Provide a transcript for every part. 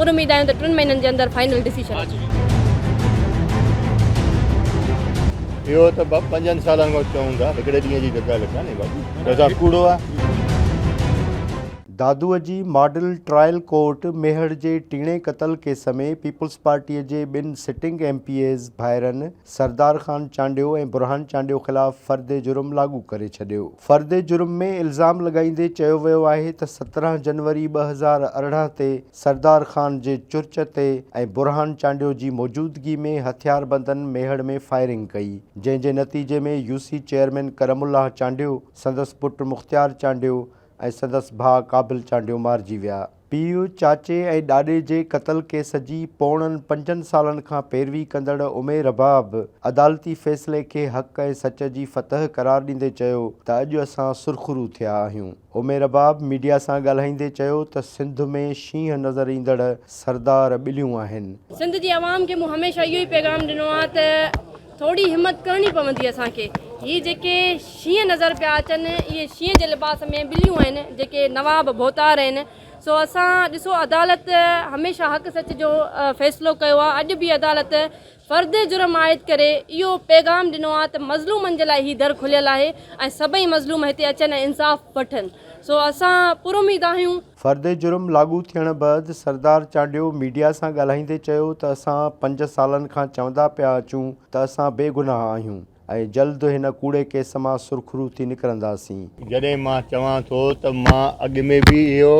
पूरी उम्मीद आहियूं त 3 महीननि जे अंदरि फाइनल डिसीजन अचे। इहो त 5 सालनि खां चऊं था, हिकिड़े ॾींहं जी ॻाल्हि कान्हे बाबू, त कूड़ो आहे। दादूअ जी मॉडल ट्रायल कोर्ट मेहड़ जे टीणे क़तल केस में पीपल्स पार्टीअ जे 2 सिटिंग MPAs भाइरनि सरदार ख़ान चांडियो ऐं बुरहान चांडियो ख़िलाफ़ फ़र्द जुर्म लागू करे छॾियो। फ़र्द जुर्म में इल्ज़ाम लॻाईंदे चयो वियो आहे त 17 जनवरी 2018 ते सरदार ख़ान जे चुर्च ते ऐं बुरहान चांडियो जी मौजूदगी में हथियारबंदनि मेहड़ में फायरिंग कई, जंहिंजे नतीजे में UC चेयरमैन करमुल्लाह चांडियो, संदसि पुटु मुख़्तियार चांडियो ऐं संदसि भाउ काबिल चांडियो मारिजी विया। पीउ, चाचे ऐं ॾाॾे जे क़तल केस जी पोणनि 5 सालनि खां पैरवी कंदड़ उमेर रबाब अदालती फ़ैसिले खे हक़ ऐं सच जी फतह करार ॾींदे चयो त अॼु असां सुरख़ुरू थिया आहियूं। उमेर रबाब मीडिया सां ॻाल्हाईंदे चयो त सिंध में शींहं नज़र ईंदड़ सरदार ॿिलियूं आहिनि। सिंध जी आवाम खे मूं हमेशह इहो ई पैगाम ॾिनो आहे त थोड़ी हिम्मत करणी पवंदी असांखे। ये जेके शींहं नज़र पिया अचनि, इहे शींहं जे लिबास में ॿिलियूं आहिनि जेके नवाब भोतार आहिनि। सो असां ॾिसो, अदालत हमेशह हक़ सच जो फ़ैसिलो कयो आहे। अॼु बि अदालत फ़र्द जुर्म आयद करे इहो पैगाम ॾिनो आहे त मज़लूमनि जे लाइ हीउ दर खुलियल आहे ऐं सभई मज़लूम हिते अचनि ऐं इंसाफ़ वठनि। सो असां पुर उम्मीद आहियूं। फ़र्द जुर्म लागू थियण बैदि सरदार चांडियो मीडिया सां ॻाल्हाईंदे चयो त असां 5 सालनि खां चवंदा पिया अचूं त असां बेगुनाह आहियूं ऐं जल्द हिन कूड़े केस मां सुरख़ुरू थी निकिरंदासीं। जॾहिं मां चवां थो त मां अॻु में बि इहो,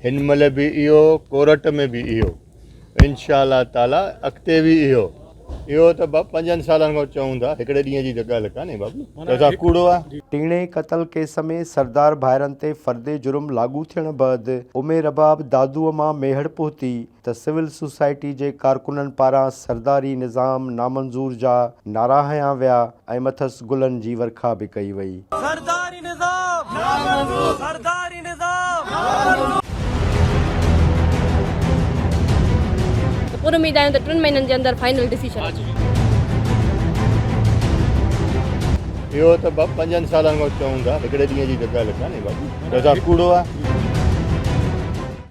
हिन महिल बि इहो, कोर्ट में बि इहो, इंशाअल्लाह ताला अॻिते बि इहो त 5 सालनि खां चऊं था, हिकिड़े ॾींहं जी ॻाल्हि कान्हे बाबू, त कूड़ो आहे। टीणे क़तल केस में सरदार भाइरनि ते फ़र्द जुर्म लागू थियण बैदि उमेर रबाब दादूअ मां मेहड़ पहुती त सिविल सोसाइटी जे कारकुननि पारां सरदारी निज़ाम नामंज़ूर जा नारा हयां विया ऐं मथसि गुलनि जी वर्खा बि कई वई। सरदारी निज़ाम नामंज़ूर, सरदारी निज़ाम। पूरी उम्मीद आहियूं त 3 महीननि जे अंदरि फाइनल डिसीजन अचे। इहो त 5 सालनि खां चऊं था, हिकिड़े ॾींहं जी ॻाल्हि कान्हे बाबू, त कूड़ो आहे।